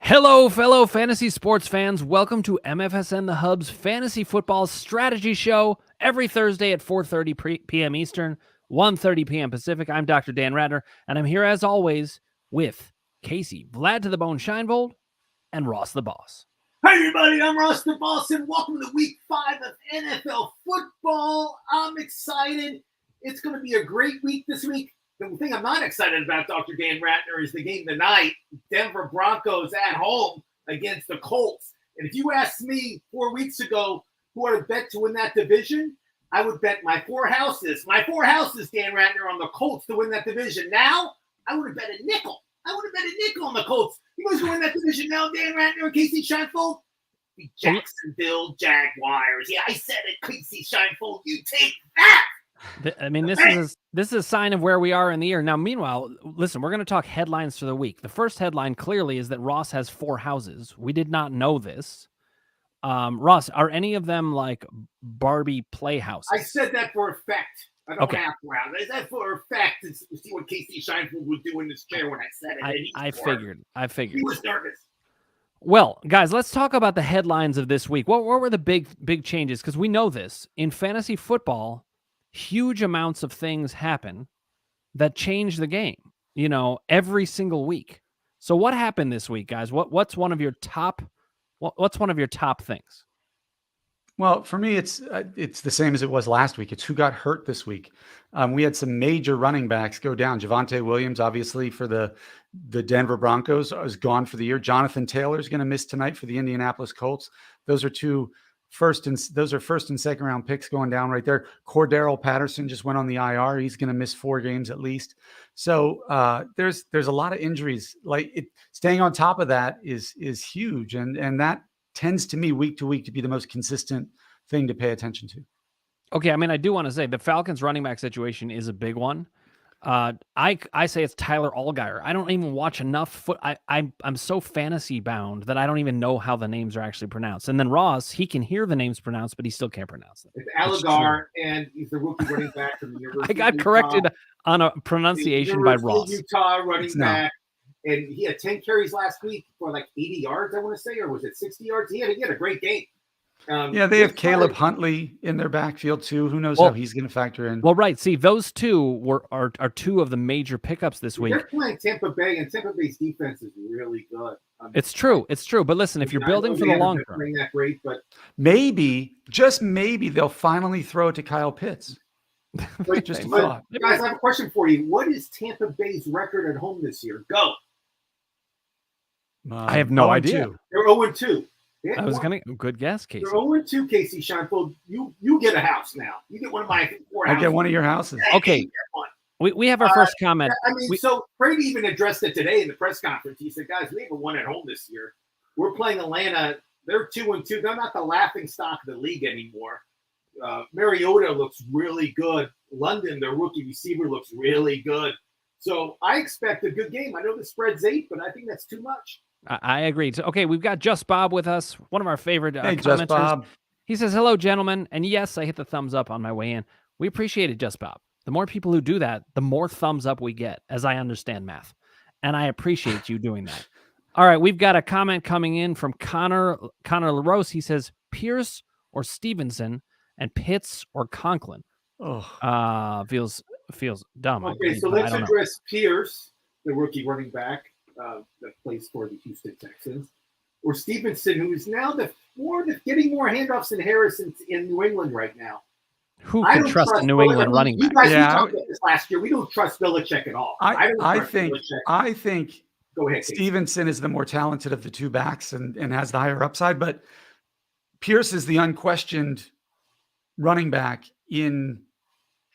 Hello, fellow fantasy sports fans. Welcome to MFSN The Hub's Fantasy Football Strategy Show every Thursday at 4:30 p.m. Eastern, 1:30 p.m. Pacific. I'm Dr. Dan Ratner, and I'm here as always with Kasey, Vlad to the Bone Scheinvold, and Ross the Boss. Hey everybody, I'm Ross the Boss, and welcome to Week 5 of NFL football. I'm excited. It's going to be a great week this week. The thing I'm not excited about, Dr. Dan Ratner, is the game tonight. Denver Broncos at home against the Colts. And if you asked me 4 weeks ago who I would bet to win that division, I would bet my four houses, Dan Ratner, on the Colts to win that division. Now, I would have bet a nickel. On the Colts. You guys win that division now, Dan Ratner and Kasey Scheinfold? The Jacksonville Jaguars. Yeah, I said it, Kasey Scheinfold. You take that. I mean, this is a sign of where we are in the year. Now, meanwhile, listen, we're going to talk headlines for the week. The first headline clearly is that Ross has four houses. We did not know this. Ross, are any of them like Barbie playhouses? I said that for effect. I don't have to. I said for effect to see what Kasey Scheinfold would do in this chair when I said it. I figured. He was nervous. Well, guys, let's talk about the headlines of this week. What were the big changes? Because we know this. In fantasy football, huge amounts of things happen that change the game, every single week. So what happened this week, guys? What's one of your top things? Well, for me, it's the same as it was last week. It's who got hurt this week. We had some major running backs go down. Javonte Williams, obviously, for the Denver Broncos, is gone for the year. Jonathan Taylor is going to miss tonight for the Indianapolis Colts. Those are first and second round picks going down right there. Cordero Patterson just went on the IR. He's going to miss 4 games at least. So there's a lot of injuries. Staying on top of that is huge, and that tends to me week to week to be the most consistent thing to pay attention to. Okay, I mean, I do want to say the Falcons running back situation is a big one. I say it's Tyler Allgeier. I don't even watch enough I'm so fantasy bound that I don't even know how the names are actually pronounced. And then Ross, he can hear the names pronounced, but he still can't pronounce them. It's Allgeier, and he's the rookie running back from the University. I got corrected on a pronunciation by Ross. Utah running back, and he had 10 carries last week for like 80 yards, I want to say, or was it 60 yards? He had a great game. They have Caleb Huntley in their backfield too. Who knows how he's going to factor in? Well, right. See, those two are two of the major pickups this week. They're playing Tampa Bay, and Tampa Bay's defense is really good. It's true. But listen, if you're building for the long term, that great, but just maybe they'll finally throw it to Kyle Pitts. Just a thought. Guys, I have a question for you. What is Tampa Bay's record at home this year? Go. I have no idea. They're 0-2. I was going to good guess, Kasey. They're 0-2, Kasey Scheinfold. You get a house now. You get one of my 4 houses. I get one of your houses. Okay. We have our first comment. So Brady even addressed it today in the press conference. He said, guys, we haven't won at home this year. We're playing Atlanta. They're 2-2. They're not the laughing stock of the league anymore. Mariota looks really good. London, their rookie receiver, looks really good. So I expect a good game. I know the spread's 8, but I think that's too much. I agree. So, okay, we've got Just Bob with us, one of our favorite commenters. Just Bob. He says, hello, gentlemen. And yes, I hit the thumbs up on my way in. We appreciate it, Just Bob. The more people who do that, the more thumbs up we get, as I understand math. And I appreciate you doing that. All right, we've got a comment coming in from Connor LaRose. He says, Pierce or Stevenson and Pitts or Conklin. Feels dumb. Okay, so let's address Pierce, the rookie running back that plays for the Houston Texans, or Stevenson, who is now getting more handoffs than Harrison in New England right now. Who can trust a New England running back? You guys talked about this last year. We don't trust Belichick at all. I think Go ahead, Stevenson is the more talented of the two backs and has the higher upside, but Pierce is the unquestioned running back in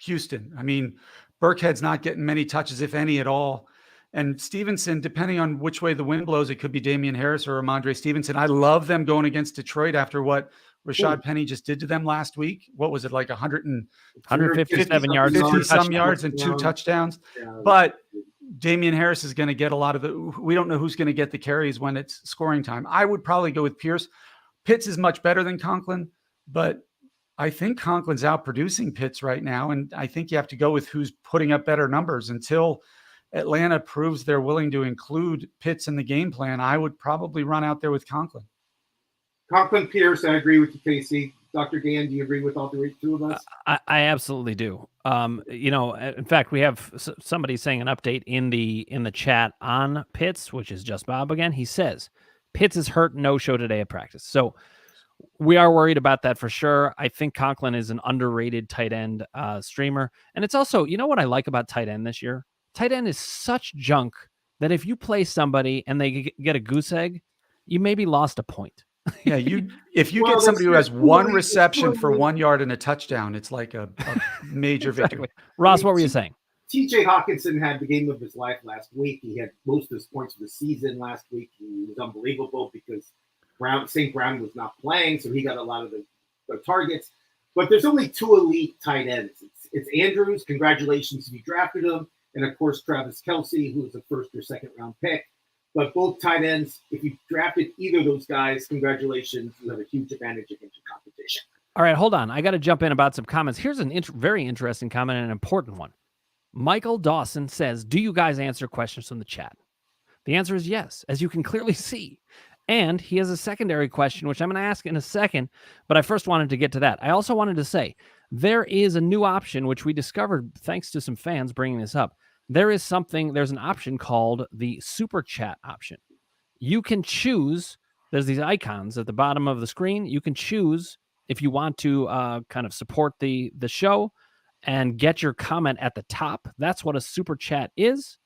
Houston. I mean, Burkhead's not getting many touches, if any at all. And Stevenson, depending on which way the wind blows, it could be Damian Harris or Ramondre Stevenson. I love them going against Detroit after what Rashad Penny just did to them last week. What was it, like 157 yards, 50-some yards and 2 touchdowns? But Damian Harris is going to get a lot of it. We don't know who's going to get the carries when it's scoring time. I would probably go with Pierce. Pitts is much better than Conklin, but I think Conklin's outproducing Pitts right now, and I think you have to go with who's putting up better numbers until Atlanta proves they're willing to include Pitts in the game plan, I would probably run out there with Conklin. Conklin, Pierce, I agree with you, Kasey. Dr. Dan, do you agree with all the two of us? I absolutely do. In fact, we have somebody saying an update in the chat on Pitts, which is just Bob again. He says Pitts is hurt, no show today at practice. So we are worried about that for sure. I think Conklin is an underrated tight end streamer. And it's also, you know what I like about tight end this year? Tight end is such junk that if you play somebody and they get a goose egg, you maybe lost a point. Yeah, if you get somebody who has one reception for 1 yard and a touchdown, it's like a major victory. Ross, what were you saying? TJ Hawkinson had the game of his life last week. He had most of his points of the season last week. He was unbelievable because St. Brown was not playing, so he got a lot of the targets. But there's only two elite tight ends. It's Andrews. Congratulations if you drafted him. And, of course, Travis Kelce, who was a first or second round pick. But both tight ends, if you drafted either of those guys, congratulations. You have a huge advantage against your competition. All right, hold on. I got to jump in about some comments. Here's an very interesting comment and an important one. Michael Dawson says, do you guys answer questions from the chat? The answer is yes, as you can clearly see. And he has a secondary question, which I'm going to ask in a second, but I first wanted to get to that. I also wanted to say there is a new option, which we discovered thanks to some fans bringing this up. There's an option called the Super Chat option. You can choose, there's these icons at the bottom of the screen. You can choose if you want to kind of support the show and get your comment at the top. That's what a Super Chat is.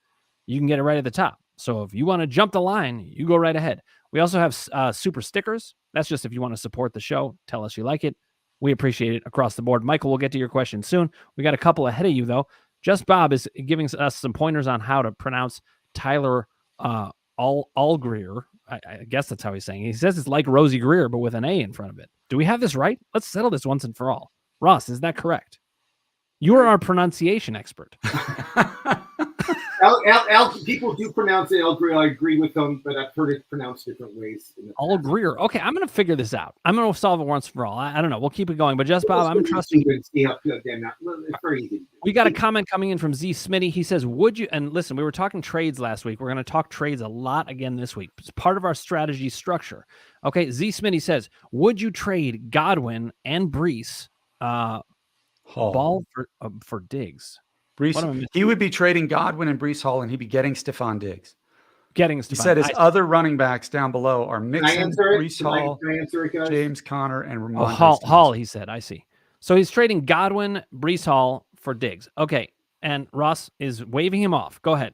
You can get it right at the top. So if you want to jump the line, you go right ahead. We also have super stickers. That's just if you want to support the show, tell us you like it. We appreciate it across the board. Michael, we'll get to your question soon. We got a couple ahead of you, though. Just Bob is giving us some pointers on how to pronounce Tyler Allgeier. I guess that's how he's saying it. He says it's like Rosie Greer, but with an A in front of it. Do we have this right? Let's settle this once and for all. Ross, is that correct? You are our pronunciation expert. People do pronounce it Allgeier. I agree with them, but I've heard it pronounced different ways. Allgeier. Okay, I'm going to figure this out. I'm going to solve it once for all. I don't know. We'll keep it going. But just Bob, I'm trusting you. It's very easy. We got a comment coming in from Z Smitty. He says, would you, and listen, we were talking trades last week. We're going to talk trades a lot again this week. It's part of our strategy structure. Okay, Z Smitty says, would you trade Godwin and Brees Ball for Diggs? Brees, he would be trading Godwin and Brees Hall, and he'd be getting Stefon Diggs. He said his other running backs down below are Mixon, Brees Hall, it, James Conner, and Ramon. Hall, he said. I see. So he's trading Godwin, Brees Hall for Diggs. Okay, and Ross is waving him off. Go ahead.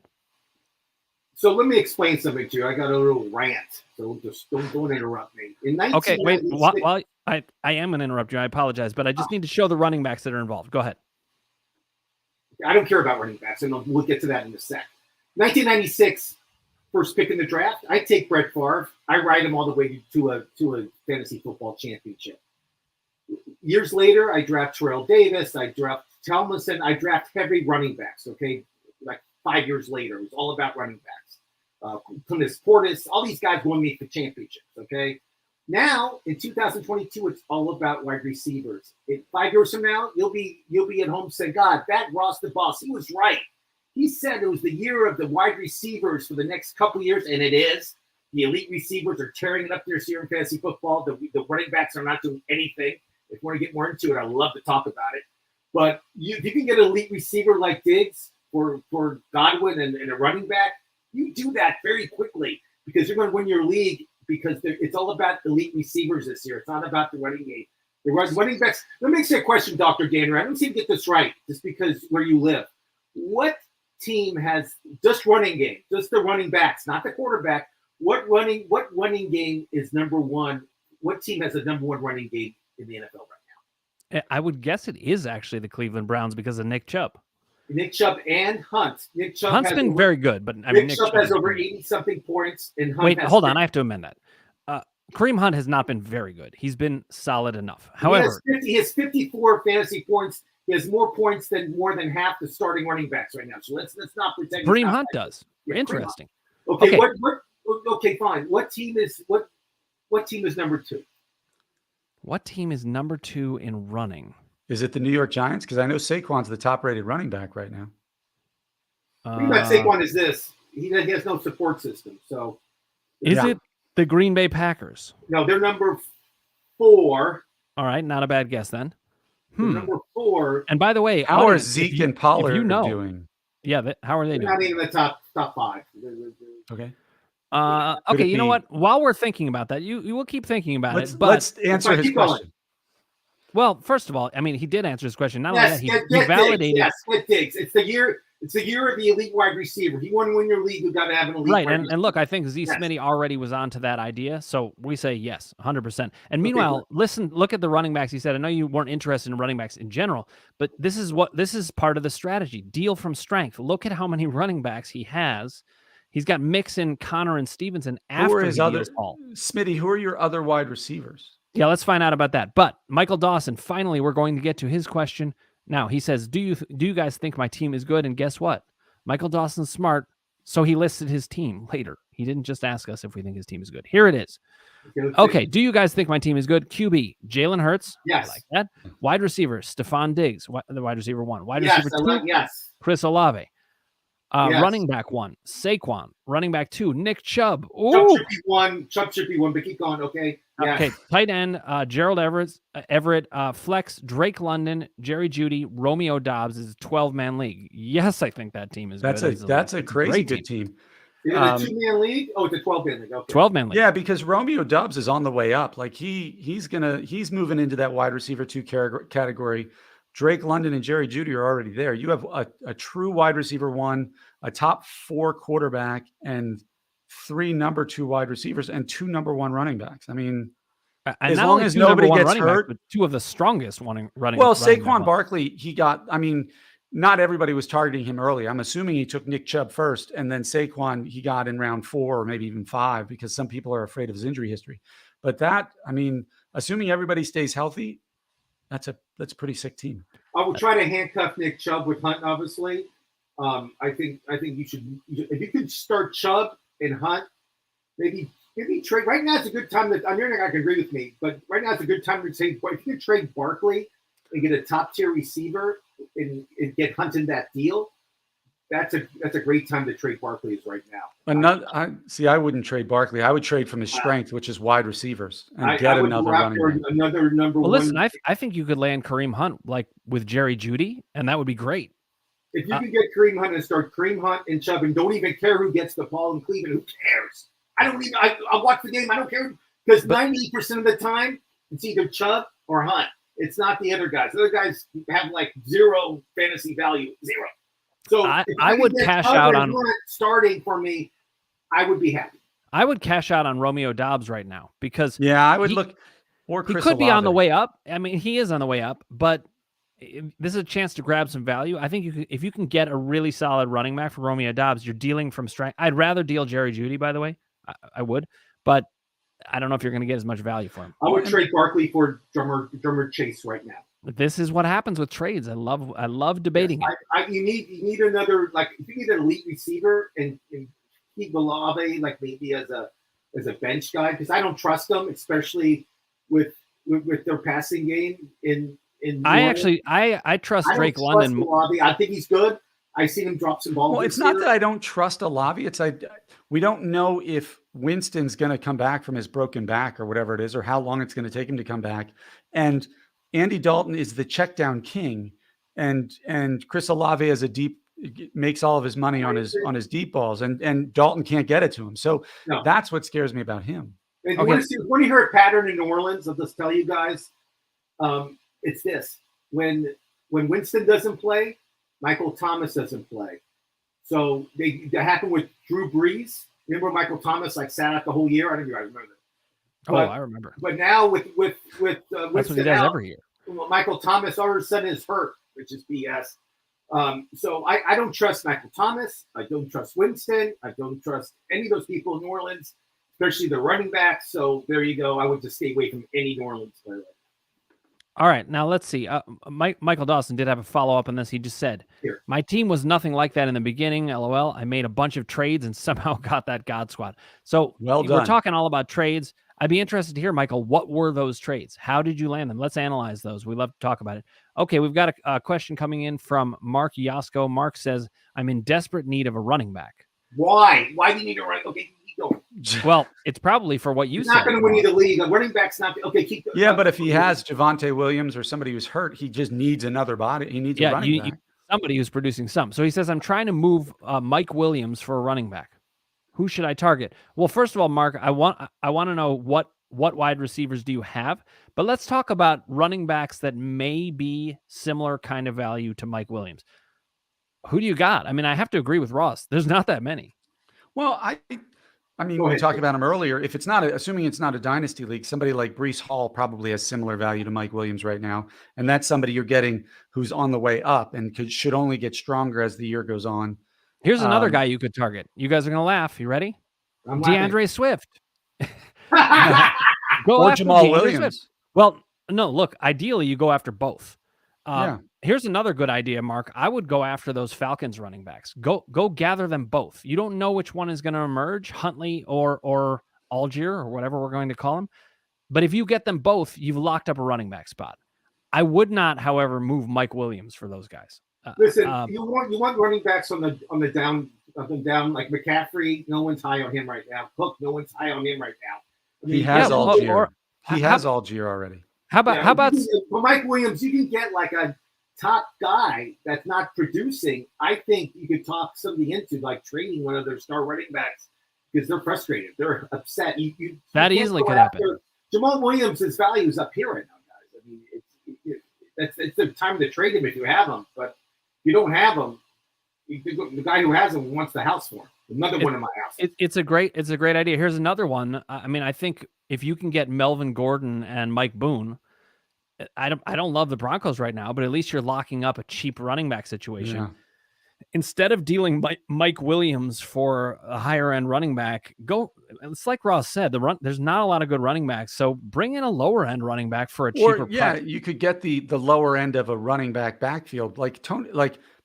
So let me explain something to you. I got a little rant, so just don't interrupt me. Okay, wait. Well, I am going to interrupt you. I apologize, but I just need to show the running backs that are involved. Go ahead. I don't care about running backs, and we'll get to that in a sec. 1996, first pick in the draft. I take Brett Favre. I ride him all the way to a fantasy football championship. Years later, I draft Terrell Davis. I draft Tomlinson. I draft heavy running backs. Okay, like 5 years later, it was all about running backs. Portis, all these guys won me for championships. Okay. Now, in 2022, it's all about wide receivers. 5 years from now, you'll be at home saying, God, that Ross the Boss, he was right. He said it was the year of the wide receivers for the next couple years, and it is. The elite receivers are tearing it up this year in fantasy football. The running backs are not doing anything. If you want to get more into it, I'd love to talk about it. But if you can get an elite receiver like Diggs for Godwin and a running back, you do that very quickly because you're going to win your league. Because it's all about elite receivers this year. It's not about the running game. The running backs. Let me ask you a question, Dr. Danner. I don't seem to get this right, just because where you live. What team has just running game, just the running backs, not the quarterback? What running game is number one? What team has the number one running game in the NFL right now? I would guess it is actually the Cleveland Browns because of Nick Chubb. Nick Chubb and Hunt. Hunt's been very good, but I mean, Nick Chubb has over 80-something points. And Hunt wait, hold on. I have to amend that. Kareem Hunt has not been very good. He's been solid enough. However, he has 54 fantasy points. He has more points than more than half the starting running backs right now. So let's not pretend. Kareem Hunt does. Yeah, interesting. Okay. Okay, fine. What team is number two? What team is number two in running? Is it the New York Giants? Because I know Saquon's the top-rated running back right now. The thing about Saquon is this: he has no support system. So, is it the Green Bay Packers? No, they're number 4. All right, not a bad guess then. Number 4. And by the way, how are Zeke and Pollard doing? Yeah, how are they doing? Not even the top 5. Okay. Okay, you know what? While we're thinking about that, you will keep thinking about it. But let's answer his question. Well, first of all, I mean, he did answer his question. Not only that, he validated. Yes, get Diggs. It's the year of the elite wide receiver. If you want to win your league, you've got to have an elite right. wide receiver. And look, I think Z Smitty already was onto that idea. So we say yes, 100%. And meanwhile, look at the running backs. He said, I know you weren't interested in running backs in general, but this is part of the strategy. Deal from strength. Look at how many running backs he has. He's got Mixon, Connor, and Stevenson after his other Paul. Smitty, who are your other wide receivers? Yeah, let's find out about that. But Michael Dawson, finally, we're going to get to his question. Now, he says, do you guys think my team is good? And guess what? Michael Dawson's smart, so he listed his team later. He didn't just ask us if we think his team is good. Here it is. Okay, do you guys think my team is good? QB, Jalen Hurts. Yes. I like that. Wide receiver, Stefon Diggs, the wide receiver 1. Wide receiver 2, Chris Olave. Running back 1, Saquon. Running back 2, Nick Chubb. Ooh. Chubb should be 1, but keep going, okay? Yeah. Okay, tight end, Gerald Everett, flex, Drake London, Jerry Jeudy, Romeo Dobbs is a 12-man league. Yes, I think that team is good. That's a crazy good team. Is it a 2-man league? Oh, it's a 12-man league. Okay. 12-man league. Yeah, because Romeo Dobbs is on the way up. Like he's moving into that wide receiver 2 category. Drake London and Jerry Jeudy are already there. You have a true wide receiver 1, a top 4 quarterback, and 3 number 2 wide receivers and 2 number 1 running backs. I mean, as long as nobody gets hurt, backs, 2 of the strongest running. Well, Saquon Barkley, not everybody was targeting him early. I'm assuming he took Nick Chubb first, and then Saquon he got in round 4 or maybe even 5 because some people are afraid of his injury history. But assuming everybody stays healthy, that's a pretty sick team. I will try to handcuff Nick Chubb with Hunt, obviously. I think you should, if you could start Chubb and Hunt, maybe trade. Right now it's a good time I'm hearing I can agree with me, but right now it's a good time to say, if you could trade Barkley and get a top tier receiver and get Hunt in that deal, that's a great time to trade Barkley right now. I wouldn't trade Barkley. I would trade from his strength, which is wide receivers, and get another running back. Another number 1. Listen, I think you could land Kareem Hunt like with Jerry Jeudy, and that would be great. If you can get Kareem Hunt and start Kareem Hunt and Chubb and don't even care who gets the ball in Cleveland, who cares? I'll watch the game. I don't care because 90% of the time it's either Chubb or Hunt. It's not the other guys. The other guys have like 0 fantasy value, 0. So I would cash out on starting for me. I would be happy. I would cash out on Romeo Dobbs right now because I would look. Or Chris he could be on the Olave. way up. I mean, he is on the way up, but this is a chance to grab some value. I think if you can get a really solid running back for Romeo Dobbs, you're dealing from strength. I'd rather deal Jerry Jeudy, by the way. I would, but I don't know if you're going to get as much value for him. I would trade Barkley for drummer Chase right now. This is what happens with trades. I love debating it. You need another, like, if you need an elite receiver and keep Olave like maybe as a bench guy, because I don't trust them, especially with their passing game I trust Drake London. Olave. I think he's good. I've seen him drop some balls. Well, it's not that I don't trust Olave. It's we don't know if Winston's going to come back from his broken back or whatever it is, or how long it's going to take him to come back. And Andy Dalton is the check down king, and Chris Olave makes all of his money on his deep balls, and Dalton can't get it to him. So that's what scares me about him. And when you hear a pattern in New Orleans, I'll just tell you guys, it's this: when Winston doesn't play, Michael Thomas doesn't play. So that happened with Drew Brees. Remember Michael Thomas sat out the whole year? I don't know if you guys remember that. I remember. But now with that's Winston what he does every year. Michael Thomas all of a sudden is hurt, which is BS. So I don't trust Michael Thomas. I don't trust Winston. I don't trust any of those people in New Orleans, especially the running backs. So there you go. I would just stay away from any New Orleans player. All right, now let's see. Michael Dawson did have a follow-up on this. He just said, my team was nothing like that in the beginning, LOL. I made a bunch of trades and somehow got that God squad. So well done. We're talking all about trades. I'd be interested to hear, Michael, what were those trades? How did you land them? Let's analyze those. We love to talk about it. Okay, we've got a question coming in from Mark Yasko. Mark says, I'm in desperate need of a running back. Why? Why do you need a running? Okay, keep going. Well, it's probably for what you He's said. not going to win you the league. A running back's not. Okay, keep going. Yeah, but if he has Javonte Williams or somebody who's hurt, he just needs another body. He needs a running back. Somebody who's producing some. So he says, I'm trying to move Mike Williams for a running back. Who should I target? Well, first of all, Mark, I want to know what wide receivers do you have? But let's talk about running backs that may be similar kind of value to Mike Williams. Who do you got? I mean, I have to agree with Ross. There's not that many. Well, I mean, we talked about him earlier. If it's not, assuming it's not a dynasty league, somebody like Breece Hall probably has similar value to Mike Williams right now. And that's somebody you're getting who's on the way up and should only get stronger as the year goes on. Here's another guy you could target. You guys are going to laugh. You ready? DeAndre Swift. Or Jamal Williams. Swift. Well, no, look, ideally you go after both. Here's another good idea, Mark. I would go after those Falcons running backs. Go gather them both. You don't know which one is going to emerge, Huntley or Algier or whatever we're going to call him. But if you get them both, you've locked up a running back spot. I would not, however, move Mike Williams for those guys. Listen, you want running backs on the down like McCaffrey. No one's high on him right now. Cook, no one's high on him right now. I mean, he has Algier. He has Algier already. How about for Mike Williams? You can get like a top guy that's not producing. I think you could talk somebody into like trading one of their star running backs because they're frustrated. They're upset. That easily could happen. Jamal Williams' value is up here right now, guys. I mean, it's the time to trade him if you have him. But if you don't have him, the guy who has him wants the house for him. Another one in my house. It's a great idea. Here's another one. I mean, I think if you can get Melvin Gordon and Mike Boone, I don't love the Broncos right now, but at least you're locking up a cheap running back situation. Yeah. Instead of dealing Mike Williams for a higher end running back, it's like Ross said, there's not a lot of good running backs. So bring in a lower end running back for a cheaper price. You could get the lower end of a running back backfield. Like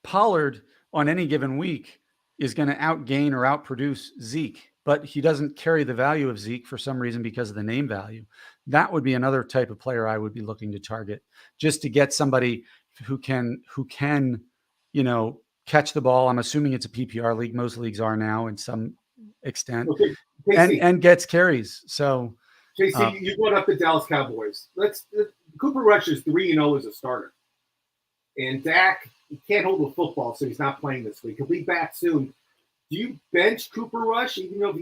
Pollard on any given week is going to outgain or outproduce Zeke, but he doesn't carry the value of Zeke for some reason because of the name value. That would be another type of player I would be looking to target, just to get somebody who can, catch the ball. I'm assuming it's a PPR league. Most leagues are now in some extent, okay. Kasey, and gets carries. So Kasey, you brought up the Dallas Cowboys. Cooper Rush is 3-0 as a starter. And Dak, he can't hold the football, so he's not playing this week. He'll be back soon. Do you bench Cooper Rush, even though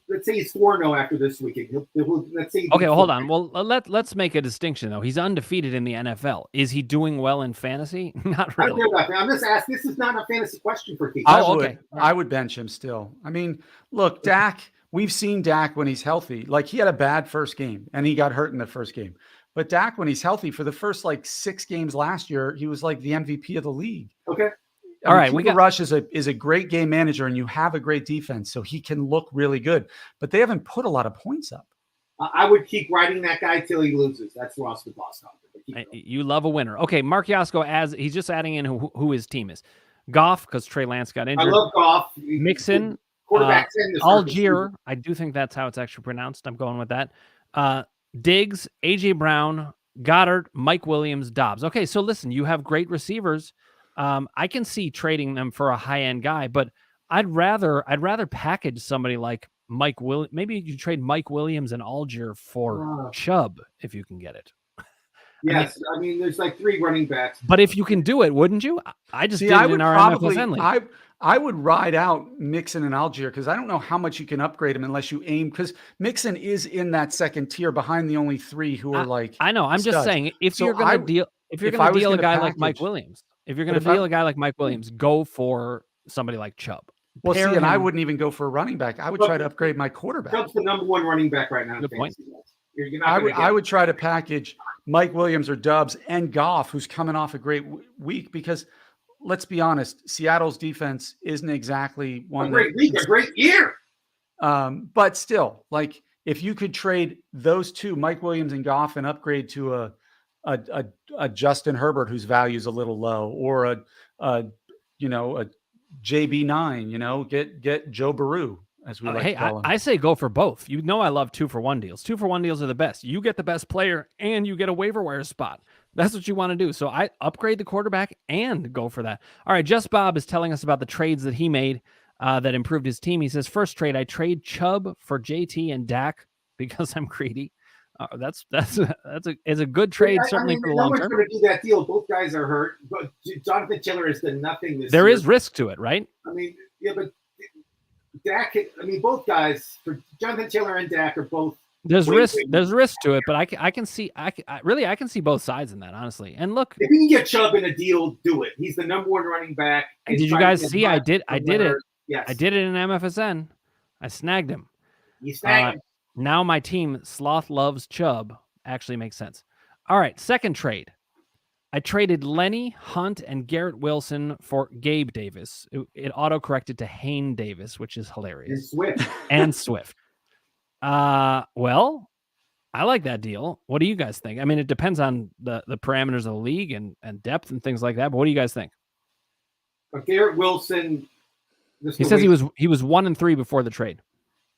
let's say he's 4-0 after this weekend? Let's say okay, hold on. Well, let's make a distinction though. He's undefeated in the NFL. Is he doing well in fantasy? Not really. I'm just asking. This is not a fantasy question for Keith. I would bench him still. I mean, look, Dak. We've seen Dak when he's healthy. Like he had a bad first game and he got hurt in the first game. But Dak, when he's healthy, for the first 6 games last year, he was like the MVP of the league. Okay. All right, Rush is a great game manager, and you have a great defense, so he can look really good. But they haven't put a lot of points up. I would keep riding that guy till he loses. That's Ross the boss. You love a winner. Okay, Mark Yasko, he's just adding in who his team is. Goff, because Trey Lance got injured. I love Goff. Mixon, Algier. I do think that's how it's actually pronounced. I'm going with that. Diggs, A.J. Brown, Goddard, Mike Williams, Dobbs. Okay, so listen, you have great receivers. I can see trading them for a high-end guy, but I'd rather package somebody like Mike Williams. Maybe you trade Mike Williams and Algier for Chubb if you can get it. Yes, I mean there's 3 running backs. But if you can do it, wouldn't you? I just did it in our MFFN league. I would ride out Mixon and Algier because I don't know how much you can upgrade him unless you aim, because Mixon is in that second tier behind the only 3 who are I know. I'm just saying if you're going to deal a guy like Mike Williams. If you're going to deal a guy like Mike Williams, go for somebody like Chubb. Well, and I wouldn't even go for a running back. I would try to upgrade my quarterback. Chubb's the number 1 running back right now. Good point. I would try to package Mike Williams or Dobbs and Goff, who's coming off a great week, because let's be honest, Seattle's defense isn't exactly one. A great week, a great year. But still, if you could trade those 2, Mike Williams and Goff, and upgrade to a Justin Herbert whose value is a little low, or a JB9, get Joe Burrow, as we like to call him. I say go for both. I love 2-for-1 deals. 2-for-1 deals are the best. You get the best player and you get a waiver wire spot. That's what you want to do. So I upgrade the quarterback and go for that. All right, Just Bob is telling us about the trades that he made that improved his team. He says, first trade, I trade Chubb for JT and Dak because I'm greedy. That's a good trade, certainly for the long term. No one's going to do that deal. Both guys are hurt. But Jonathan Taylor has done nothing this year. There is risk to it, right? I mean, yeah, but Dak. I mean, both guys, for Jonathan Taylor and Dak, are both. There's risk. There's risk to it, but I can see. I can see both sides in that, honestly. And look, if you can get Chubb in a deal, do it. He's the number one running back. Did you guys see? I did it. Yes. I did it in MFSN. I snagged him. You snagged him. Now my team, Sloth Loves Chubb, actually makes sense. All right, second trade. I traded Lenny, Hunt, and Garrett Wilson for Gabe Davis. It auto-corrected to Hayne Davis, which is hilarious. And Swift. Well, I like that deal. What do you guys think? I mean, it depends on the parameters of the league and depth and things like that, but what do you guys think? Garrett Wilson. He says he was 1-3 before the trade.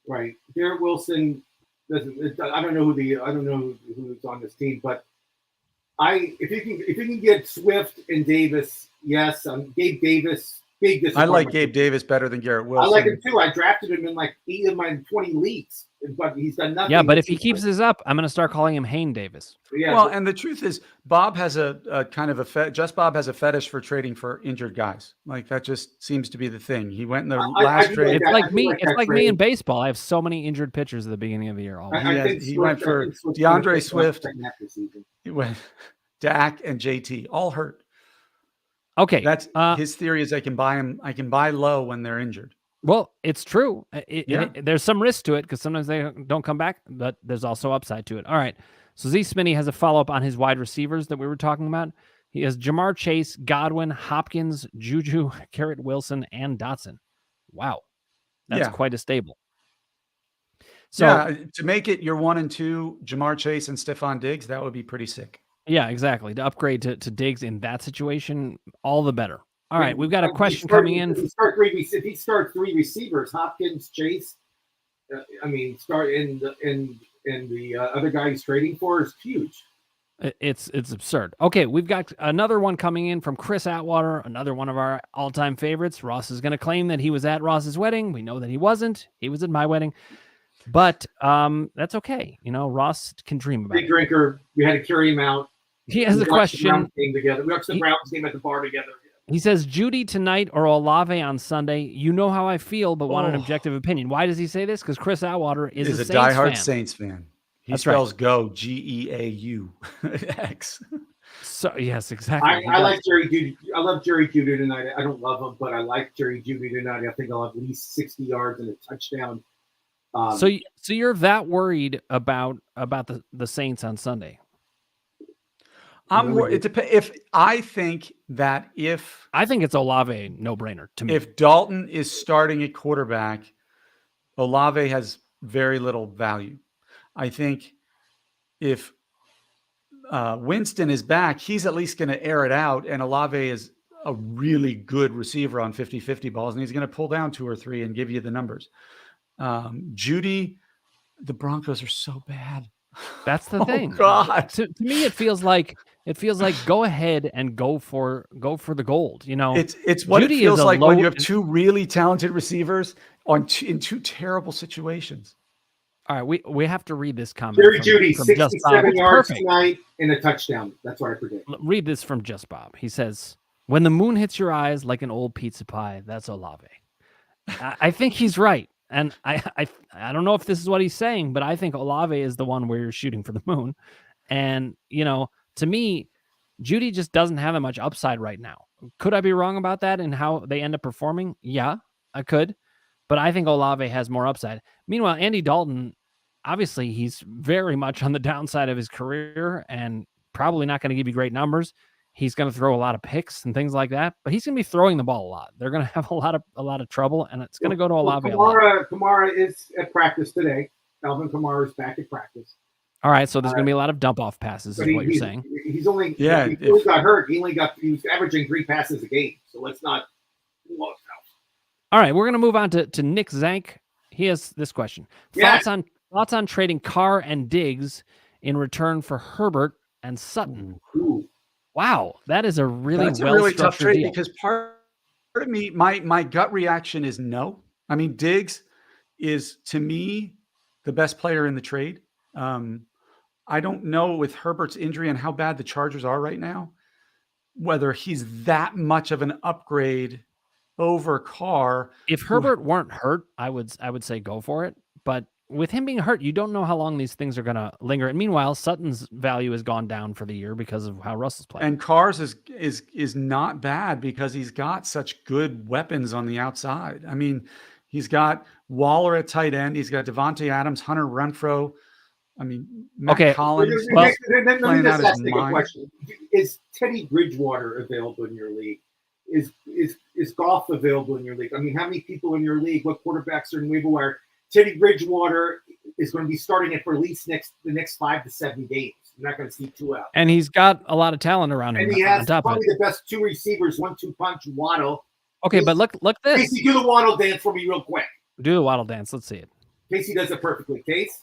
Right. Garrett Wilson doesn't. I don't know who's on this team, but if you can get Swift and Davis, yes. Gabe Davis, big disappointment. I like Gabe Davis better than Garrett Wilson. I like him too. I drafted him in like 8 of my 20 leagues, but he's done nothing. Yeah, but if he keeps this up, I'm going to start calling him Hayne Davis. Yeah, well, and the truth is, Bob has a kind of Bob has a fetish for trading for injured guys. Like that just seems to be the thing. He went in the last trade. It's like me. It's like me in baseball. I have so many injured pitchers at the beginning of the year. He went for DeAndre Swift. He went Dak and JT, all hurt. Okay, that's his theory. Is I can buy low when they're injured. Well, it's true. There's some risk to it because sometimes they don't come back, but there's also upside to it. All right. So Z Spinney has a follow-up on his wide receivers that we were talking about. He has Jamar Chase, Godwin, Hopkins, Juju, Garrett Wilson, and Dotson. Wow. That's quite a stable. So to make it your 1 and 2, Jamar Chase and Stefon Diggs, that would be pretty sick. Yeah, exactly. To upgrade to Diggs in that situation, all the better. All right, we've got a question coming in. If he starts 3 receivers, Hopkins, Chase, start in the other guy he's trading for is huge. It's absurd. Okay, we've got another one coming in from Chris Atwater, another one of our all-time favorites. Ross is going to claim that he was at Ross's wedding. We know that he wasn't. He was at my wedding. But that's okay. Ross can dream about it. Big drinker. We had to carry him out. He has a question. We watched the Browns game at the bar together. He says, Judy tonight or Olave on Sunday. You know how I feel, but want an objective opinion. Why does he say this? Because Chris Atwater is a diehard Saints fan. He spells right. go, Geau X. So yes, exactly. I like Jerry Jeudy. I love Jerry Jeudy tonight. I don't love him, but I like Jerry Jeudy tonight. I think I'll have at least 60 yards and a touchdown. So you're that worried about the Saints on Sunday? I'm worried. I think it's Olave, no brainer to me. If Dalton is starting at quarterback, Olave has very little value. I think if Winston is back, he's at least going to air it out, and Olave is a really good receiver on 50-50 balls, and he's going to pull down 2 or 3 and give you the numbers. Judy, the Broncos are so bad. That's the thing. God. To me, it feels like go ahead and go for the gold. It's what Judy it feels like when you have 2 really talented receivers in 2 terrible situations. All right, we have to read this comment. Jerry Jeudy, 67 yards tonight and a touchdown. That's what I predict. Read this from Just Bob. He says, "When the moon hits your eyes like an old pizza pie, that's Olave." I think he's right. And I don't know if this is what he's saying, but I think Olave is the one where you're shooting for the moon. And, to me, Judy just doesn't have that much upside right now. Could I be wrong about that and how they end up performing? Yeah, I could. But I think Olave has more upside. Meanwhile, Andy Dalton, obviously, he's very much on the downside of his career and probably not going to give you great numbers. He's going to throw a lot of picks and things like that, but he's going to be throwing the ball a lot. They're going to have a lot of trouble, and it's going to go to Olave a lot. Kamara is at practice today. Alvin Kamara is back at practice. All right, so there's going to be a lot of dump-off passes is what you're saying. He's only he got hurt. He was averaging 3 passes a game, so let's not lose out. All right, we're going to move on to Nick Zank. He has this question. Thoughts on trading Carr and Diggs in return for Herbert and Sutton. Ooh. Wow, that is a really That's a really tough trade deal. because part of me, my gut reaction is no. I mean, Diggs is, to me, the best player in the trade. I don't know with Herbert's injury and how bad the Chargers are right now, whether he's that much of an upgrade over Carr. If Herbert weren't hurt, I would say go for it. But with him being hurt, you don't know how long these things are going to linger. And meanwhile, Sutton's value has gone down for the year because of how Russell's playing. And Carr's is not bad because he's got such good weapons on the outside. I mean, he's got Waller at tight end. He's got Devontae Adams, Hunter Renfrow. I mean, Matt Collins. Let me just ask a question. Is Teddy Bridgewater available in your league? Is Goff available in your league? I mean, how many people in your league? What quarterbacks are in waiver wire? Teddy Bridgewater is going to be starting it for at least the next 5 to 7 games. You're not going to see 2 out. And he's got a lot of talent around him. And he has probably the best 2 receivers, 1-2 punch, Waddle. Okay, but look this. Kasey, do the Waddle dance for me real quick. Do the Waddle dance. Let's see it. Kasey does it perfectly. Case?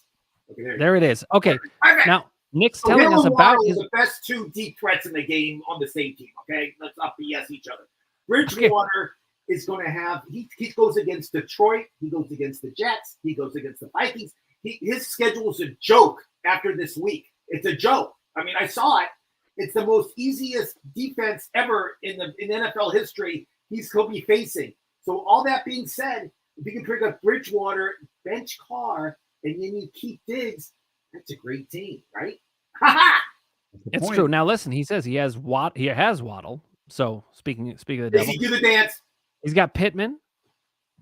Okay, there it is. Okay. Right. Now, Nick's telling us about the best 2 deep threats in the game on the same team. Okay, let's not BS each other. Bridgewater is going to have. He goes against Detroit. He goes against the Jets. He goes against the Vikings. His schedule is a joke after this week. It's a joke. I mean, I saw it. It's the most easiest defense ever in NFL history. He'll be facing. So all that being said, if you can pick up Bridgewater, bench Carr, and then you keep Diggs, that's a great team, right? Ha ha! It's true. Now listen, he says he has Waddle. So speaking of the devil, does he do the dance? He's got Pittman,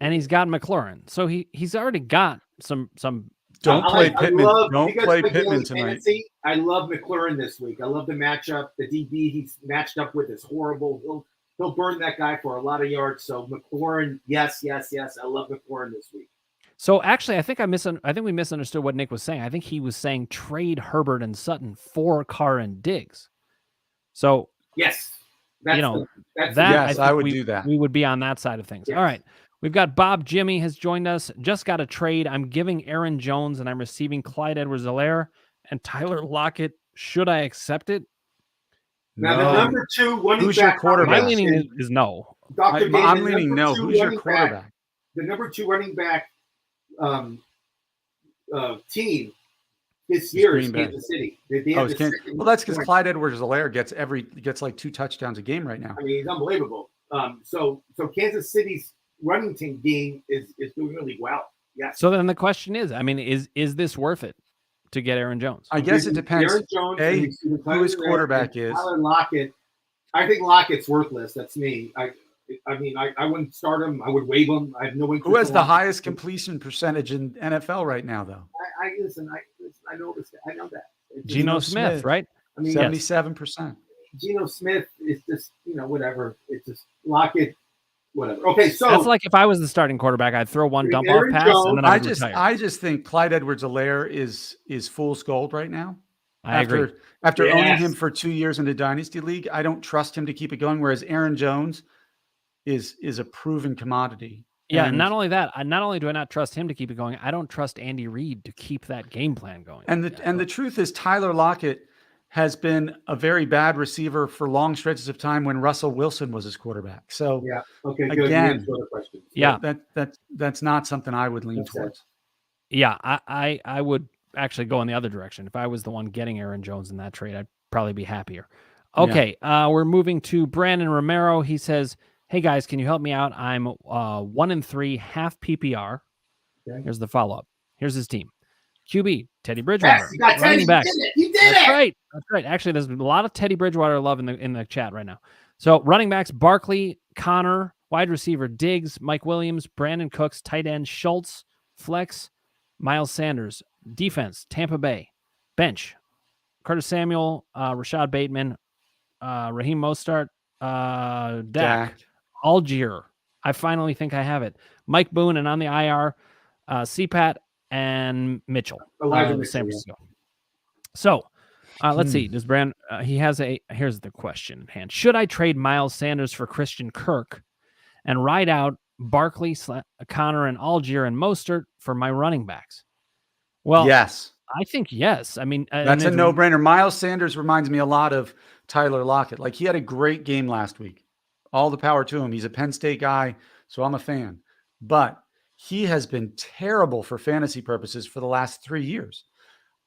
and he's got McLaurin. So he's already got some. Don't play Pittman. Don't play Pittman tonight. I love McLaurin this week. I love the matchup. The DB he's matched up with is horrible. He'll burn that guy for a lot of yards. So McLaurin, yes. I love McLaurin this week. So actually, I think we misunderstood what Nick was saying. I think he was saying trade Herbert and Sutton for Carr and Diggs. So yes, I would do that. We would be on that side of things. Yes. All right. We've got Bob Jimmy has joined us. Just got a trade. I'm giving Aaron Jones and I'm receiving Clyde Edwards-Helaire and Tyler Lockett. Should I accept it? Now the number 2 running Who's back. your quarterback? My leaning is no. I'm leaning no. Who's your quarterback? The number 2 running back team this year is Kansas City. Well, that's because Clyde Edwards-Helaire gets like 2 touchdowns a game right now. I mean, he's unbelievable. So Kansas City's running team game is doing really well. Yes. So then the question is, I mean, is this worth it to get Aaron Jones? I guess it depends. Aaron Jones, who his quarterback is. Tyler Lockett. I think Lockett's worthless. That's me. I mean, I wouldn't start him. I would waive him. I have no interest. Who has the highest completion percentage in NFL right now, though? I know this. I know that. Geno Smith, right? I mean, 77%. Geno Smith is just, whatever. It's just Lockett, whatever. Okay, so that's like if I was the starting quarterback, I'd throw one dump off pass and then I'd retire. I just think Clyde Edwards-Helaire is fool's gold right now. I agree. After owning him for 2 years in the Dynasty League, I don't trust him to keep it going. Whereas Aaron Jones is a proven commodity. Yeah, and not only that, not only do I not trust him to keep it going, I don't trust Andy Reid to keep that game plan going. And the truth is, Tyler Lockett has been a very bad receiver for long stretches of time when Russell Wilson was his quarterback. So yeah, okay, good. Again, yeah, that's not something I would lean towards. Yeah, I would actually go in the other direction. If I was the one getting Aaron Jones in that trade, I'd probably be happier. Okay, we're moving to Brandon Romero. He says, hey guys, can you help me out? I'm 1-3, half PPR. Okay. Here's the follow-up. Here's his team. QB, Teddy Bridgewater. Yes, you got Teddy. You did it. That's right. Actually, there's a lot of Teddy Bridgewater love in the chat right now. So running backs, Barkley, Connor, wide receiver, Diggs, Mike Williams, Brandon Cooks, tight end, Schultz, flex, Miles Sanders. Defense, Tampa Bay. Bench, Curtis Samuel, Rashad Bateman, Raheem Mostert, Dak. Algier. I finally think I have it. Mike Boone, and on the IR, CPAT and Mitchell. San Francisco. So let's see. Does Brand? Here's the question at hand. Should I trade Miles Sanders for Christian Kirk and ride out Barkley, Connor, and Algier and Mostert for my running backs? Well, yes. I think yes. I mean, That's a no-brainer. Miles Sanders reminds me a lot of Tyler Lockett. Like, he had a great game last week. All the power to him. He's a Penn State guy, so I'm a fan. But he has been terrible for fantasy purposes for the last 3 years.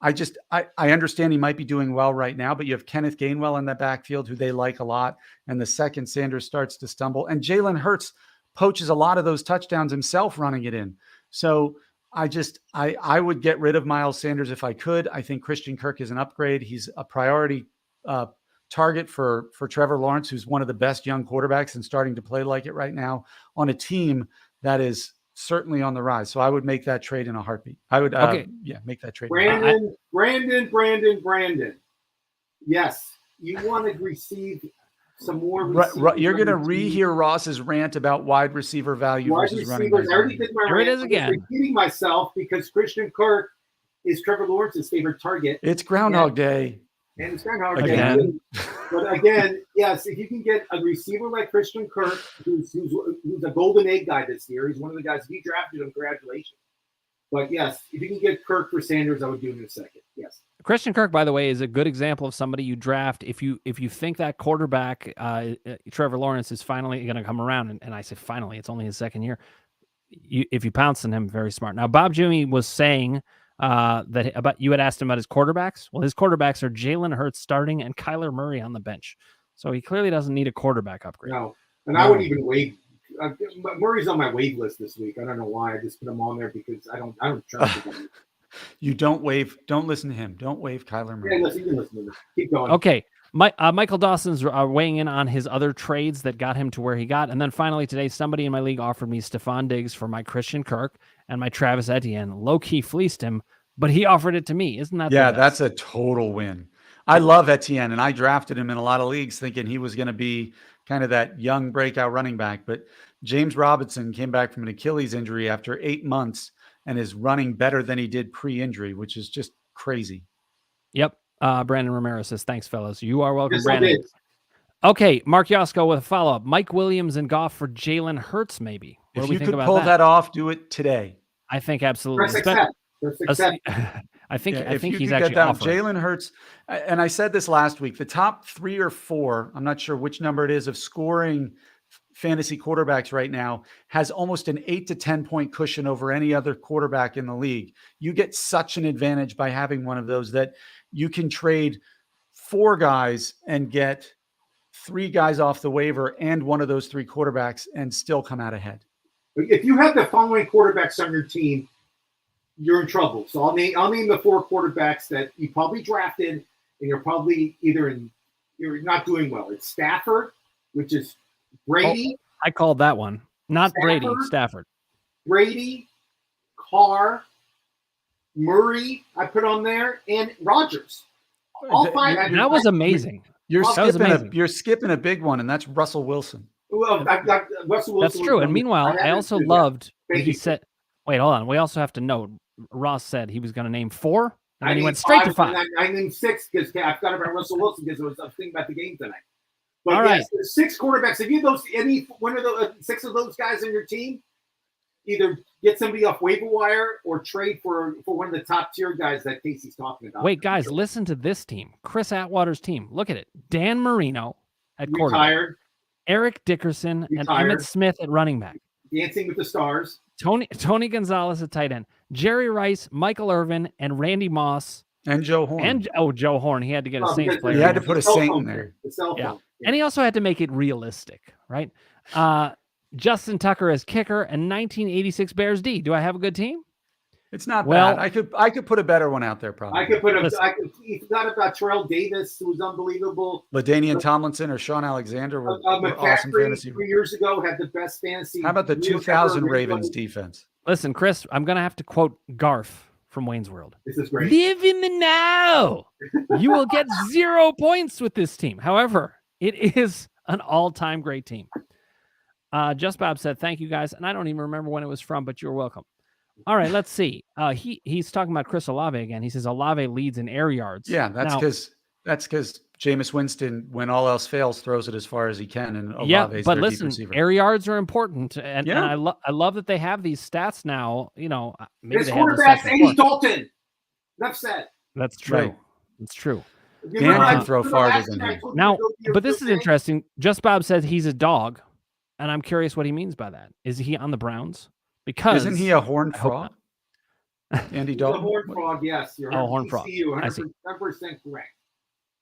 I understand he might be doing well right now, but you have Kenneth Gainwell in that backfield who they like a lot. And the second Sanders starts to stumble, and Jalen Hurts poaches a lot of those touchdowns himself running it in. So I would get rid of Miles Sanders if I could. I think Christian Kirk is an upgrade. He's a priority target for Trevor Lawrence, who's one of the best young quarterbacks and starting to play like it right now on a team that is certainly on the rise. So I would make that trade in a heartbeat. I would, make that trade. Brandon. Yes, you want to receive some more. You're going to rehear Ross's rant about wide receiver value versus running back. I already did my Here rant. it is again. I'm repeating myself because Christian Kirk is Trevor Lawrence's favorite target. It's Groundhog Day. And it's Groundhog Day. Again. But again, yes, if you can get a receiver like Christian Kirk, who's a golden egg guy this year, he's one of the guys. If you drafted him, congratulations. But yes, if you can get Kirk for Sanders, I would do it in a second. Yes. Christian Kirk, by the way, is a good example of somebody you draft if you think that quarterback, Trevor Lawrence, is finally going to come around. And I say finally, it's only his second year. If you pounce on him, very smart. Now, Bob Jimmy was saying you had asked him about his quarterbacks. Well, his quarterbacks are Jalen Hurts starting and Kyler Murray on the bench. So he clearly doesn't need a quarterback upgrade. No, and I wouldn't even waive. Murray's on my wave list this week. I don't know why. I just put him on there because I don't trust him. You don't waive. Don't listen to him. Don't waive Kyler Murray. Yeah, listen to him. Keep going. Okay. Michael Dawson's weighing in on his other trades that got him to where he got. And then finally today, somebody in my league offered me Stefon Diggs for my Christian Kirk and my Travis Etienne. Low-key fleeced him, but he offered it to me. Isn't that that's a total win. I love Etienne, and I drafted him in a lot of leagues thinking he was going to be kind of that young breakout running back. But James Robinson came back from an Achilles injury after 8 months and is running better than he did pre-injury, which is just crazy. Yep. Brandon Romero says, thanks, fellas. You are welcome, yes, Brandon. Okay, Mark Yosko with a follow-up. Mike Williams and Goff for Jalen Hurts, maybe. If you could pull that off, do it today. I think absolutely. I think he's actually Jalen Hurts, and I said this last week, the top 3 or 4, I'm not sure which number it is, of scoring fantasy quarterbacks right now has almost an 8 to 10 point cushion over any other quarterback in the league. You get such an advantage by having one of those that you can trade 4 guys and get 3 guys off the waiver and one of those 3 quarterbacks and still come out ahead. If you have the following quarterbacks on your team, you're in trouble. So I'll name the 4 quarterbacks that you probably drafted and you're probably you're not doing well. It's Stafford, which is Brady. I called that one. Not Brady, Stafford. Brady, Carr, Murray, I put on there, and Rodgers. All 5. That was amazing. You're skipping a big one, and that's Russell Wilson. Well, Russell Wilson. That's true. And meanwhile, I also loved that he said, wait, hold on. We also have to note, Ross said he was going to name 4, and then he went straight to 5. I named 6 because I forgot about Russell Wilson because I was thinking about the game tonight. But all yes, right. 6 quarterbacks. If you have any one of the 6 of those guys on your team, either get somebody off waiver wire or trade for one of the top tier guys that Kasey's talking about. Wait, guys, listen to this team. Chris Atwater's team. Look at it. Dan Marino at quarterback. Eric Dickerson and Emmitt Smith at running back. Dancing with the Stars. Tony Gonzalez at tight end. Jerry Rice, Michael Irvin, and Randy Moss. And Joe Horn. Joe Horn. He had to get a Saints player. He had to put a Saint in there. Yeah. And he also had to make it realistic, right? Justin Tucker as kicker and 1986 Bears D. Do I have a good team? It's not bad. I could put a better one out there probably. I forgot about Terrell Davis, who was unbelievable. LaDainian Tomlinson or Sean Alexander were awesome fantasy. 3 years ago had the best fantasy. How about the 2000 Ravens defense? Listen, Chris, I'm going to have to quote Garf from Wayne's World. This is great. Live in the now. You will get 0 points with this team. However, it is an all-time great team. Just Bob said, thank you guys. And I don't even remember when it was from, but you're welcome. All right, let's see. He's talking about Chris Olave again. He says Olave leads in air yards. Yeah, that's because Jameis Winston, when all else fails, throws it as far as he can. And Olave's but their listen, deep receiver. Air yards are important, and I love that they have these stats now. You know, maybe his they quarterback's Andy Dalton. Enough said. That's true. Right. That's true. Dan can throw farther than him. Now, but this is interesting. Just Bob said he's a dog, and I'm curious what he means by that. Is he on the Browns? Because isn't he a horned I hope frog? Andy He's a Dalton. horned frog, yes. You're horned frog. I see. 100% correct.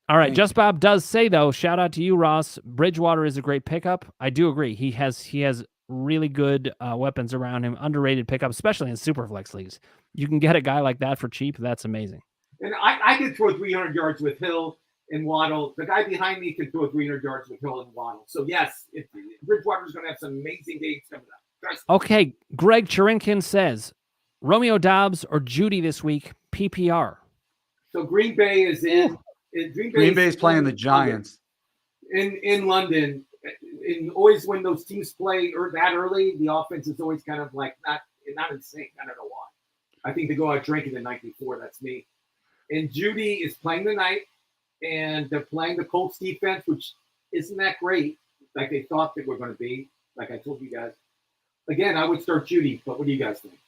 All right, Thank Just Bob does say though, shout out to you, Ross. Bridgewater is a great pickup. I do agree. He has really good weapons around him. Underrated pickup, especially in Superflex leagues. You can get a guy like that for cheap. That's amazing. And I could throw 300 yards with Hill and Waddle. The guy behind me can throw 300 yards with Hill and Waddle. So yes, Bridgewater's going to have some amazing games coming up. Trust me. Okay, Greg Churinkin says Romeo Doubs or Judy this week. PPR. So Green Bay is in. Green Bay is playing the Giants in London. And always when those teams play that early, the offense is always kind of like not in sync. I don't know why. I think they go out drinking the night before. That's me. And Judy is playing the night, and they're playing the Colts defense, which isn't that great, like they thought they were going to be. Like I told you guys. Again, I would start Judy, but what do you guys think?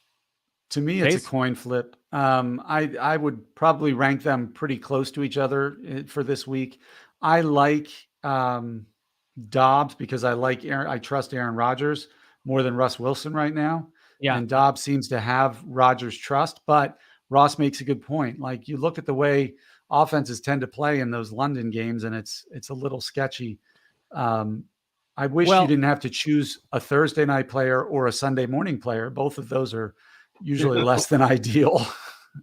To me, it's a coin flip. I would probably rank them pretty close to each other for this week. I like Dobbs because I trust Aaron Rodgers more than Russ Wilson right now. Yeah. And Dobbs seems to have Rodgers' trust, but Ross makes a good point. Like you look at the way offenses tend to play in those London games, and it's a little sketchy. I wish you didn't have to choose a Thursday night player or a Sunday morning player. Both of those are usually less than ideal.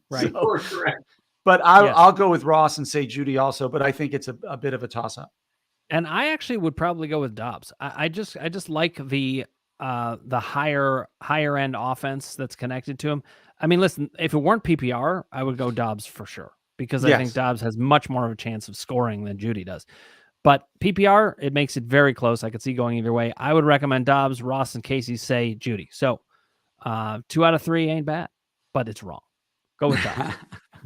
Right. So, correct. But I'll go with Ross and say Judy also, but I think it's a bit of a toss-up. And I actually would probably go with Dobbs. I just like the higher end offense that's connected to him. I mean, listen, if it weren't PPR, I would go Dobbs for sure because I think Dobbs has much more of a chance of scoring than Judy does. But PPR, it makes it very close. I could see going either way. I would recommend Dobbs. Ross and Kasey say Judy. So 2 out of 3 ain't bad, but it's wrong. Go with Dobbs.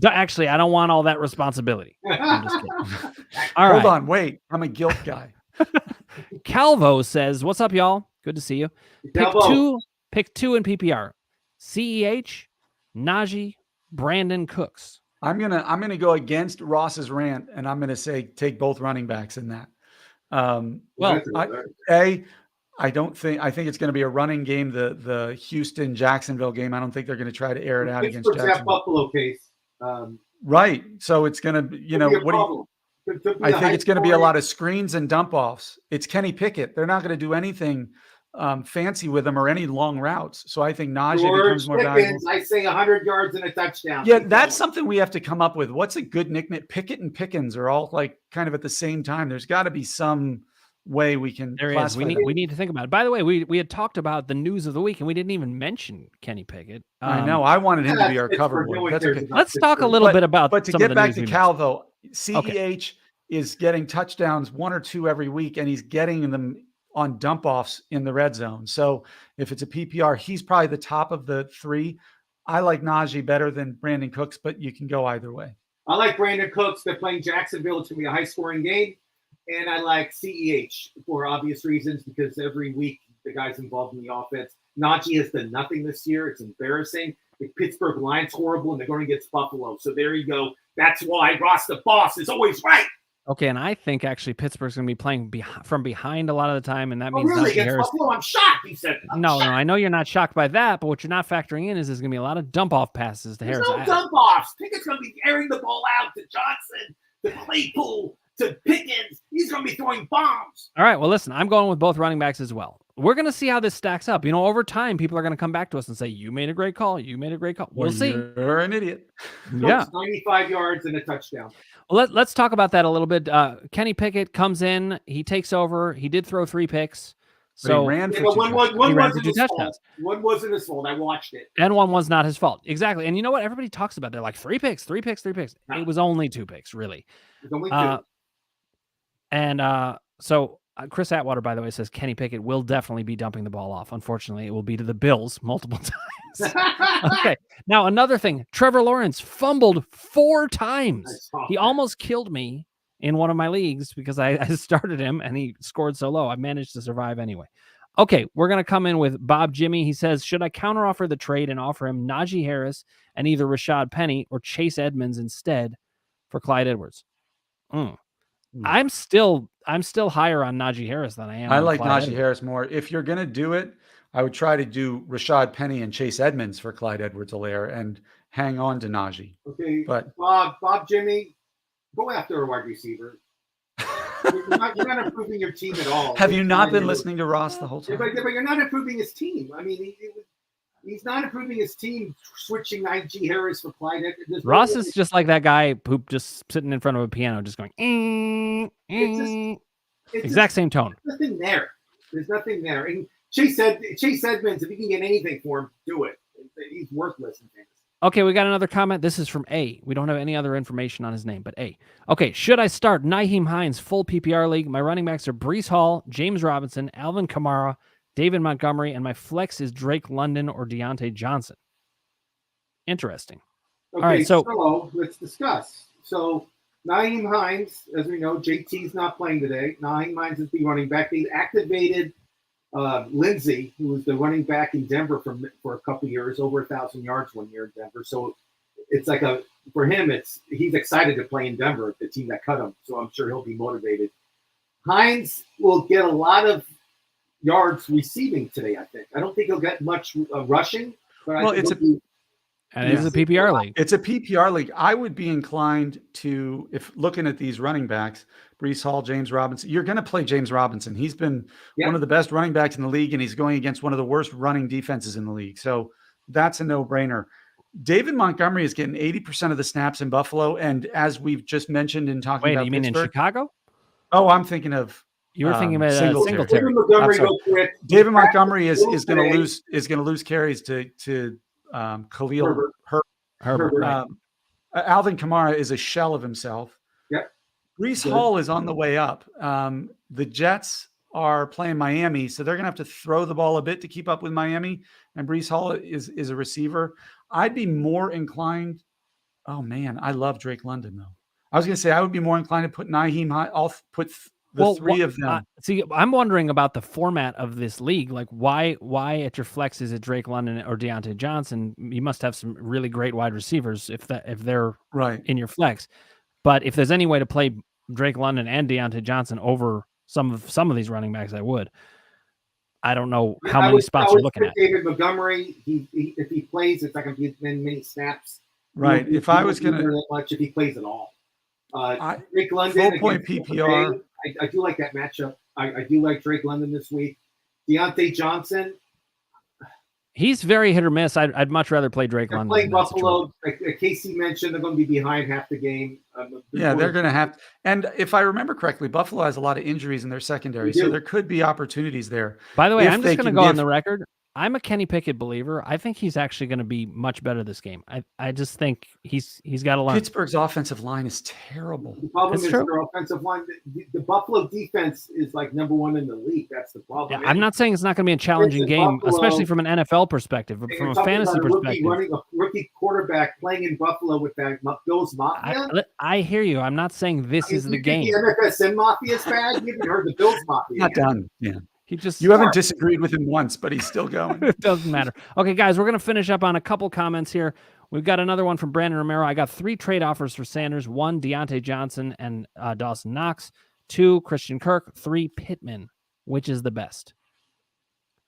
Actually, I don't want all that responsibility. I'm just kidding. Hold on. Wait. I'm a guilt guy. Calvo says, what's up, y'all? Good to see you. Pick two in PPR. CEH, Najee, Brandon Cooks. I'm gonna go against Ross's rant, and I'm gonna say take both running backs in that. I think it's going to be a running game. The Houston Jacksonville game. I don't think they're going to try to air it out against Jacksonville. Buffalo case. Right. So it's going to, I think it's going to be a lot of screens and dump offs. It's Kenny Pickett. They're not going to do anything fancy with him or any long routes. So I think Najee becomes more valuable. I say 100 yards and a touchdown. Yeah, that's something we have to come up with. What's a good nickname? Pickett and Pickens are all like kind of at the same time. There's got to be some way we can. There is. We need to think about it. By the way, we had talked about the news of the week and we didn't even mention Kenny Pickett. I know. I wanted him to be our cover boy. That's okay. Let's talk a little bit about. But to get back to Calvo, CEH is getting touchdowns 1 or 2 every week, and he's getting them on dump offs in the red zone. So if it's a PPR, he's probably the top of the 3. I like Najee better than Brandon Cooks, but you can go either way. I like Brandon Cooks. They're playing Jacksonville. It's going to be a high-scoring game. And I like CEH for obvious reasons because every week the guy's involved in the offense. Najee has done nothing this year. It's embarrassing. The Pittsburgh line's horrible, and they're going against Buffalo. So there you go. That's why Ross the boss is always right. Okay, and I think actually Pittsburgh's going to be playing from behind a lot of the time, and that means really? Najee Harris. Buffalo, I'm shocked. He said, no, I know you're not shocked by that, but what you're not factoring in is there's going to be a lot of dump-off passes to Harris. No dump-offs. Pickett's going to be airing the ball out to Johnson, to Claypool, to Pickens. He's going to be throwing bombs. All right, well, listen, I'm going with both running backs as well. We're going to see how this stacks up. Over time, people are going to come back to us and say, you made a great call. You made a great call. We'll see. You're an idiot. Yeah. 95 yards and a touchdown. Well, let's talk about that a little bit. Kenny Pickett comes in. He takes over. He did throw 3 picks. So he ran for 2 touchdowns. One wasn't his fault. I watched it. And one was not his fault. Exactly. And you know what? Everybody talks about it. They're like 3 picks. No. It was only 2 picks, really. It was only 2. And so Chris Atwater, by the way, says Kenny Pickett will definitely be dumping the ball off. Unfortunately, it will be to the Bills multiple times. Okay. Now, another thing. Trevor Lawrence fumbled 4 times. He almost killed me in one of my leagues because I started him and he scored so low. I managed to survive anyway. Okay, we're going to come in with Bob Jimmy. He says, should I counteroffer the trade and offer him Najee Harris and either Rashad Penny or Chase Edmonds instead for Clyde Edwards. I'm still higher on Najee Harris than I am. I on like Clyde Najee Edwards. Harris more. If you're going to do it, I would try to do Rashad Penny and Chase Edmonds for Clyde Edwards-Helaire and hang on to Najee. Okay, but Bob, Jimmy, go after a wide receiver. You're not improving your team at all. Have you not been listening to Ross the whole time? But you're not improving his team. I mean, he's not improving his team switching Najee Harris for Clyde Edwards. Ross is just like that guy who just sitting in front of a piano, just going, exact same tone. Nothing there. There's nothing there. And Chase Edmonds, if you can get anything for him, do it. He's worthless in fantasy. Okay, we got another comment. This is from A. We don't have any other information on his name, but A. Okay, should I start Naim Hines full PPR league? My running backs are Breece Hall, James Robinson, Alvin Kamara, David Montgomery, and my flex is Drake London or Deontay Johnson. Interesting. Okay, all right, so let's discuss. So Naim Hines, as we know, JT's not playing today. Naim Hines is the running back. They activated Lindsey, who was the running back in Denver for a couple years, over 1,000 yards one year in Denver. So it's like for him, he's excited to play in Denver, the team that cut him. So I'm sure he'll be motivated. Hines will get a lot of yards receiving today, I think. I don't think he'll get much rushing. But it is a PPR league. It's a PPR league. I would be inclined to, if looking at these running backs, Breece Hall, James Robinson, you're going to play James Robinson. He's been one of the best running backs in the league, and he's going against one of the worst running defenses in the league. So that's a no-brainer. David Montgomery is getting 80% of the snaps in Buffalo, and as we've just mentioned in talking about you mean Pittsburgh, in Chicago? Oh, I'm thinking of you were thinking about Singletary. David Montgomery is going to lose carries to Khalil Herbert. Alvin Kamara is a shell of himself. Yep. Breece Hall is on the way up. The Jets are playing Miami, so they're going to have to throw the ball a bit to keep up with Miami. And Breece Hall is a receiver. I'd be more inclined. Oh man, I love Drake London though. I was going to say I would be more inclined to put Naim. I'll put three of them. See, I'm wondering about the format of this league. Like, why at your flex is it Drake London or Deontay Johnson? You must have some really great wide receivers if they're right in your flex. But if there's any way to play Drake London and Deontay Johnson over some of these running backs, I would. I don't know how many spots you're looking at. David Montgomery, if he plays, it's not going to be many snaps. Right. If I was going to much, if he plays at all, Drake London full point PPR. I do like that matchup. I do like Drake London this week. Deontay Johnson. He's very hit or miss. I'd much rather play Drake London. Playing Buffalo. Like Kasey mentioned, they're going to be behind half the game. They're going to have. And if I remember correctly, Buffalo has a lot of injuries in their secondary, so there could be opportunities there. By the way, I'm just going to go on the record. I'm a Kenny Pickett believer. I think he's actually going to be much better this game. I just think he's got to learn. Pittsburgh's offensive line is terrible. The problem is their offensive line. The Buffalo defense is like number one in the league. That's the problem. Yeah, I'm not saying it's not going to be a challenging game, especially from an NFL perspective, but from a fantasy perspective. Rookie quarterback playing in Buffalo with that Bills Mafia. I hear you. I'm not saying this is the game. The MFSN Mafia is bad. You haven't heard the Bills Mafia. Not done. Yeah. You haven't disagreed with him once, but he's still going. It doesn't matter. Okay, guys, we're going to finish up on a couple comments here. We've got another one from Brandon Romero. I got 3 trade offers for Sanders. 1, Deontay Johnson and Dawson Knox. 2, Christian Kirk. 3, Pittman. Which is the best?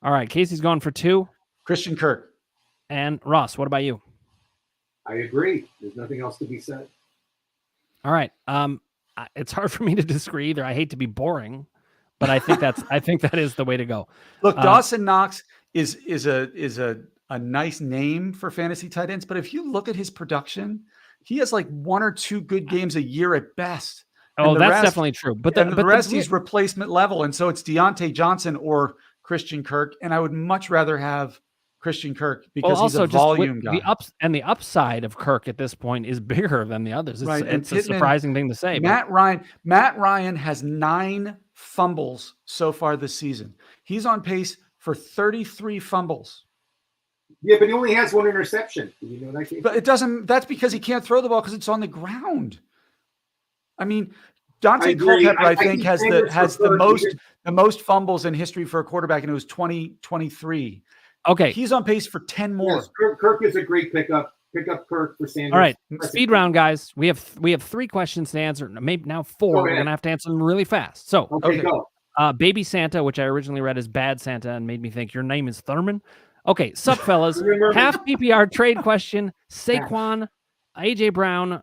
All right, Casey's going for 2. Christian Kirk. And Ross, what about you? I agree. There's nothing else to be said. All right. It's hard for me to disagree either. I hate to be boring. But I think that is the way to go. Look, Dawson Knox is a nice name for fantasy tight ends, but if you look at his production, he has like 1 or 2 good games a year at best. Oh, that's definitely true. But the rest he's replacement level, and so it's Deontay Johnson or Christian Kirk, and I would much rather have Christian Kirk because he's a volume guy. The upside of Kirk at this point is bigger than the others. It's a surprising thing to say. Matt Ryan has 9 fumbles so far this season. He's on pace for 33 fumbles. Yeah, but he only has 1 interception. You know that? But it doesn't. That's because he can't throw the ball because it's on the ground. I mean, Dante Culpepper, I think, has the most fumbles in history for a quarterback, and it was 2023. Okay, he's on pace for 10 more. Yes, Kirk is a great pickup. Pick up Kirk for Sanders. All right, That's speed it. round, guys. We have 3 questions to answer. Maybe now 4. Go We're ahead. gonna have to answer them really fast. So, Okay, go. Baby Santa, which I originally read as Bad Santa and made me think your name is Thurman. Okay, sup, fellas. Remember- Half PPR trade question. Saquon, AJ Brown,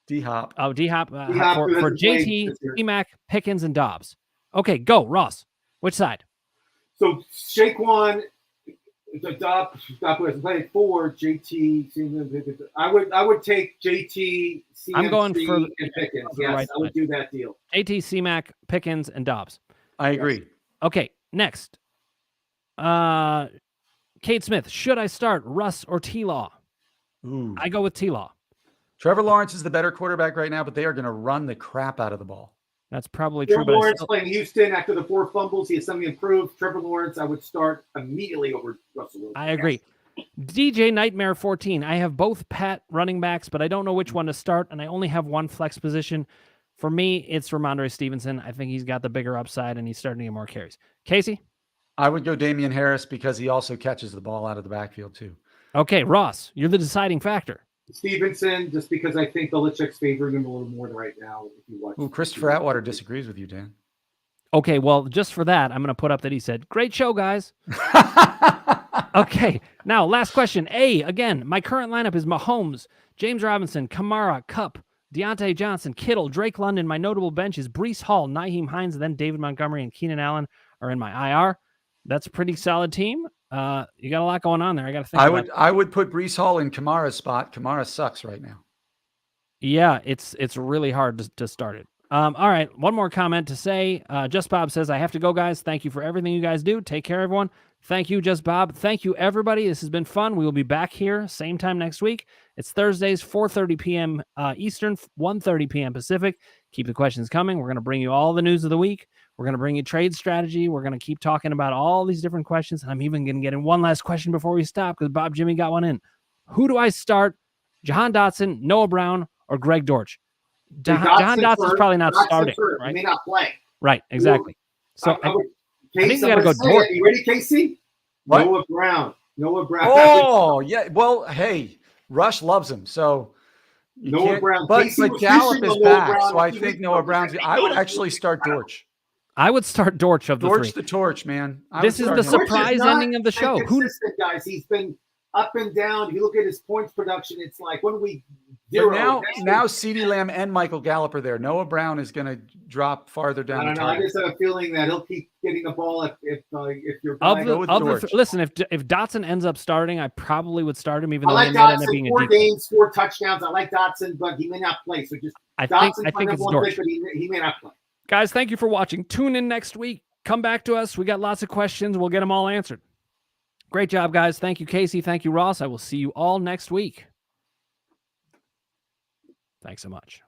D-Hop. D-Hop D-Hop, for who hasn't played JT, this year. C-Mac, Pickens, and Dobbs. Okay, go, Ross. Which side? So Saquon, the Dobbs who hasn't played for JT. I would take JT, CMC, I'm going for and Pickens. the Yes, right I would side. do that deal. JT, C-Mac, Pickens, and Dobbs. I agree. Okay, next. Kate Smith, should I start Russ or T-Law? Ooh. I go with T-Law. Trevor Lawrence is the better quarterback right now, but they are going to run the crap out of the ball. That's probably true. Trevor Lawrence playing Houston after the 4 fumbles. He has something improved. Trevor Lawrence, I would start immediately over Russell Wilson. I agree. DJ Nightmare 14. I have both Pat running backs, but I don't know which one to start, and I only have one flex position. For me, it's Ramondre Stevenson. I think he's got the bigger upside, and he's starting to get more carries. Casey? I would go Damian Harris because he also catches the ball out of the backfield too. Okay, Ross, you're the deciding factor. Stevenson, just because I think Belichick's favoring him a little more right now. If you watch, Christopher Atwater disagrees with you, Dan. Okay, well, just for that, I'm going to put up that he said, great show, guys. Okay, now last question. Again, my current lineup is Mahomes, James Robinson, Kamara, Kupp, Deontay Johnson, Kittle, Drake London. My notable bench is Breece Hall, Naim Hines, and then David Montgomery and Keenan Allen are in my IR. That's a pretty solid team. You got a lot going on there. I got to think about it. I would put Breece Hall in Kamara's spot. Kamara sucks right now. Yeah, it's really hard to start it. All right, one more comment to say. Just Bob says, I have to go, guys. Thank you for everything you guys do. Take care, everyone. Thank you, Just Bob. Thank you, everybody. This has been fun. We will be back here same time next week. It's Thursdays, 4:30 p.m. Eastern, 1:30 p.m. Pacific. Keep the questions coming. We're going to bring you all the news of the week. We're going to bring you trade strategy. We're going to keep talking about all these different questions. And I'm even going to get in one last question before we stop because Bob Jimmy got one in. Who do I start? Jahan Dotson, Noah Brown, or Greg Dortch? Jahan Dotson's probably not starting, right? He may not play. Right, exactly. So I think we got to go Dortch. Dortch. You ready, Casey? What? Noah Brown. Oh, yeah. Well, hey, Rush loves him. So Noah Brown. But Casey Gallup is back, Brown so I think Noah Brown's. I would actually start Dortch. I would start Dortch of the Dortch three. the torch, man. This is the surprise ending of the show. Consistent, guys. He's been up and down. If you look at his points production, it's like, what do we But now CeeDee Lamb and Michael Gallup are there. Noah Brown is going to drop farther down. I don't know. I just have a feeling that he'll keep getting the ball if you're listen. If Dotson ends up starting, I probably would start him. Even I though like he might end up Dotson. being 4 games, 4 touchdowns. I like Dotson, but he may not play. So just I think it's Dortch. but he may not play. Guys, thank you for watching. Tune in next week. Come back to us. We got lots of questions. We'll get them all answered. Great job, guys. Thank you, Casey. Thank you, Ross. I will see you all next week. Thanks so much.